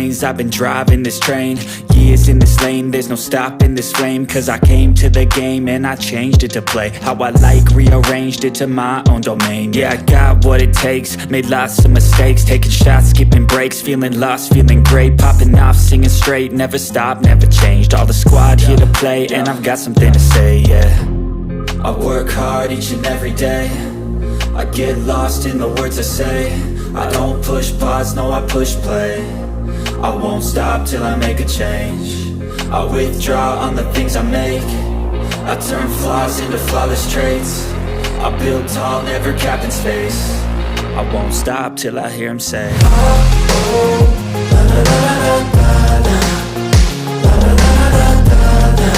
veins, I've been driving this train. Years in this lane, there's no stopping this flame. Cause I came to the game and I changed it to play how I like, rearranged it to my own domain. Yeah, I got what it takes, made lots of mistakes, taking shots, skipping breaks, feeling lost, feeling great, popping off, singing straight, never stopped, never changed. All the squad here to play and I've got something to say, yeah. I work hard each and every day, I get lost in the words I say. I don't push pause, no I push play. I won't stop till I make a change. I withdraw on the things I make. I turn flaws into flawless traits. I build tall, never capped in space. I won't stop till I hear him say, oh, oh, la, la, la, la, la, la, la, la, la, la, la, la.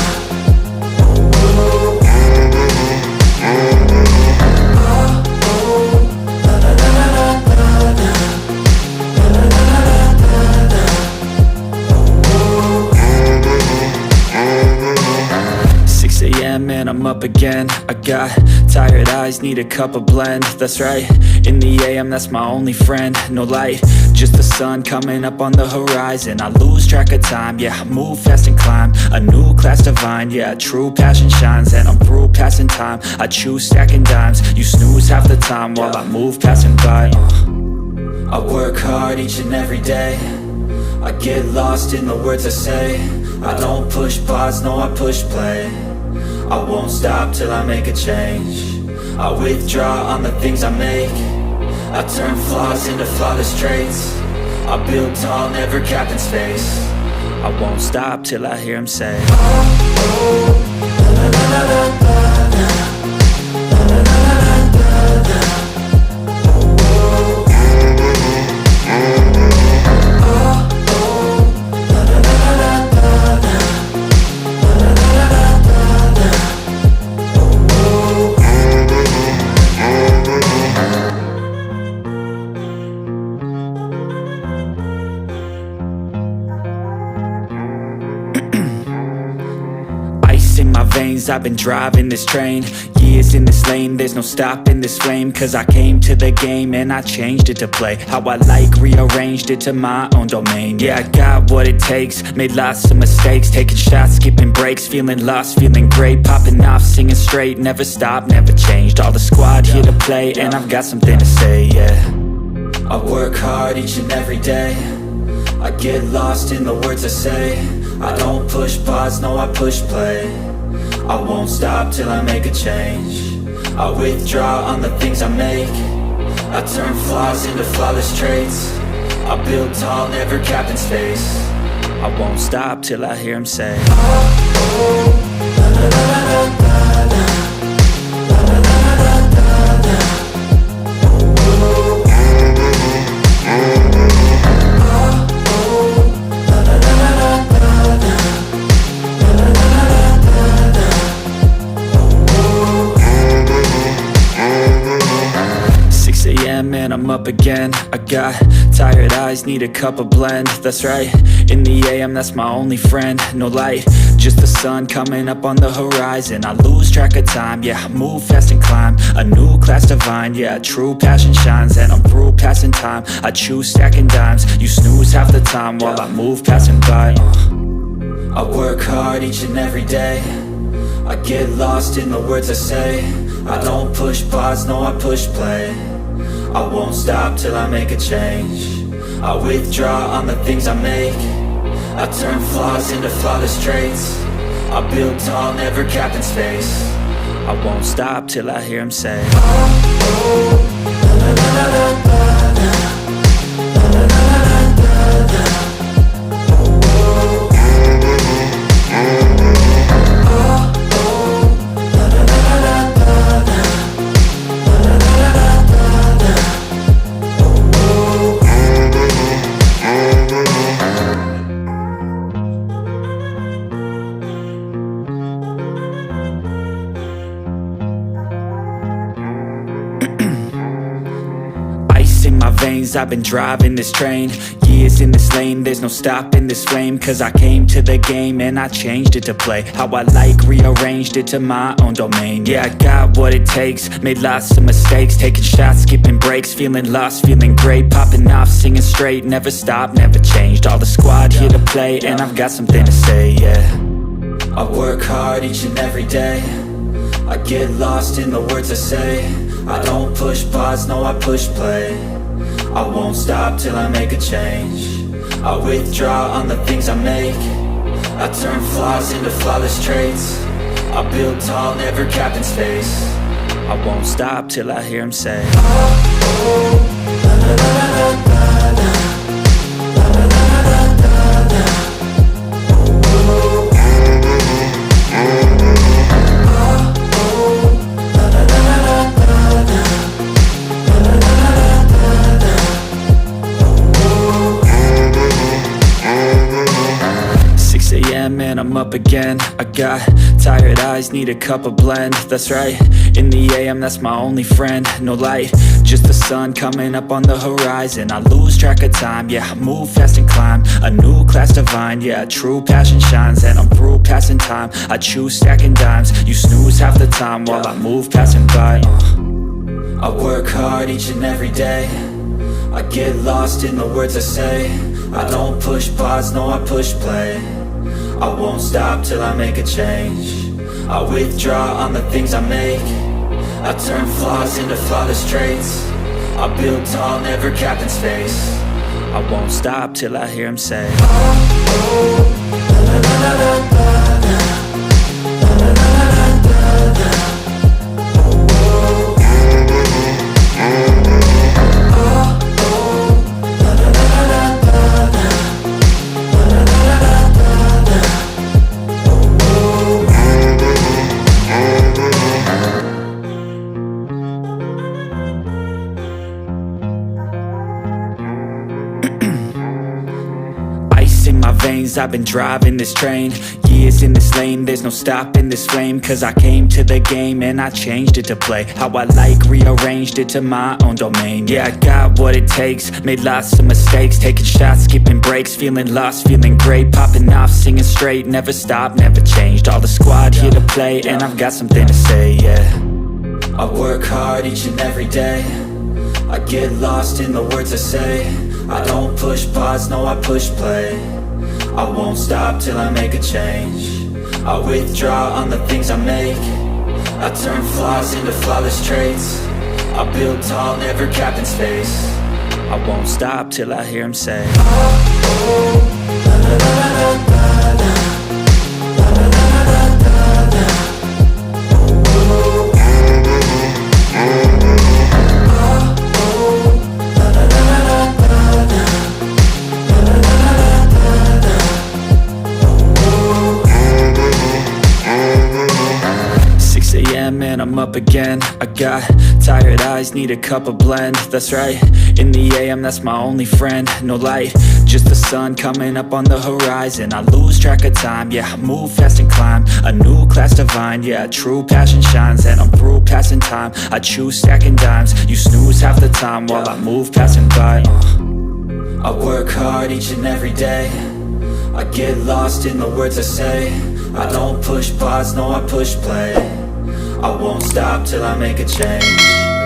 And I'm up again. I got tired eyes, need a cup of blend. That's right, in the AM, that's my only friend. No light, just the sun coming up on the horizon. I lose track of time, yeah, I move fast and climb a new class divine, yeah, true passion shines. And I'm through passing time, I choose stacking dimes. You snooze half the time while I move passing by. I work hard each and every day, I get lost in the words I say. I don't push pause, no I push play. I won't stop till I make a change. I withdraw on the things I make. I turn flaws into flawless traits. I build tall, never capped in space. I won't stop till I hear him say, oh, oh, la, la, la, la, la, la, la, la, la, la, la, la. In my veins, I've been driving this train. Years in this lane, there's no stopping this flame. Cause I came to the game and I changed it to play how I like, rearranged it to my own domain. Yeah, I got what it takes, made lots of mistakes, taking shots, skipping breaks, feeling lost, feeling great, popping off, singing straight, never stopped, never changed. All the squad here to play and I've got something to say, yeah. I work hard each and every day, I get lost in the words I say. I don't push pause, no I push play. I won't stop till I make a change. I withdraw on the things I make. I turn flaws into flawless traits. I build tall, never capped in space. I won't stop till I hear him say, oh, oh, la, la, la, la, la, la, la, la, la, la, la, la. Man, I'm up again. I got tired eyes, need a cup of blend. That's right, in the AM, that's my only friend. No light, just the sun coming up on the horizon. I lose track of time, yeah, I move fast and climb a new class divine, yeah, true passion shines. And I'm through passing time, I choose stacking dimes. You snooze half the time while I move passing by. I work hard each and every day, I get lost in the words I say. I don't push pause, no I push play. I won't stop till I make a change. I withdraw on the things I make. I turn flaws into flawless traits. I build tall, never capped in space. I won't stop till I hear him say, oh, oh, la, la, la, la, la, la, la, la, la, la, la, la. veins, I've been driving this train. Years in this lane, there's no stopping this flame. Cause I came to the game and I changed it to play how I like, rearranged it to my own domain. Yeah, I got what it takes, made lots of mistakes, taking shots, skipping breaks, feeling lost, feeling great, popping off, singing straight, never stopped, never changed. All the squad here to play, and I've got something to say, yeah. I work hard each and every day, I get lost in the words I say. I don't push pause, no I push play. I won't stop till I make a change. I withdraw on the things I make. I turn flaws into flawless traits. I build tall, never capped in space. I won't stop till I hear him say, oh, oh, la, la, la, la, la, la. And I'm up again. I got tired eyes, need a cup of blend. That's right, in the AM, that's my only friend. No light, just the sun coming up on the horizon. I lose track of time, yeah, I move fast and climb a new class divine, yeah, true passion shines. And I'm through passing time, I choose stacking dimes. You snooze half the time while I move passing by. I work hard each and every day, I get lost in the words I say. I don't push pause, no I push play. I won't stop till I make a change. I withdraw on the things I make. I turn flaws into flawless traits. I build tall, never capped in space. I won't stop till I hear him say, oh, oh, la, la, la, la, la, la. La, la, la, la, la, la, la. Oh, oh, oh, oh, la, la, la, la, la, la. La, la, la, la, la. 'Ice in my veins, I've been driving this train. Years in this lane, there's no stopping this flame. Cause I came to the game and I changed it to play how I like, rearranged it to my own domain. Yeah, I got what it takes, made lots of mistakes, taking shots, skipping breaks, feeling lost, feeling great, popping off, singing straight, never stopped, never changed. All the squad here to play, and I've got something to say, yeah. I work hard each and every day, I get lost in the words I say. I don't push pause, no I push play. I won't stop till I make a change. I withdraw on the things I make. I turn flaws into flawless traits. I build tall, never capped in space. I won't stop till I hear him say, oh, oh, la, la, la, la, la, la. La, la, la, la, la, la, la. Oh, oh, oh, la, la, la, la, la, la. La, la, la, la, la, la. 6 a.m. and I'm up again. I got tired eyes, need a cup of blend. That's right, in the AM, that's my only friend. No light, just the sun coming up on the horizon. I lose track of time, yeah, I move fast and climb a new class divine, yeah, true passion shines. And I'm through passing time, I choose stacking dimes. You snooze half the time while I move passing by. I work hard each and every day, I get lost in the words I say. I don't push pause, no I push play. I won't stop till I make a change.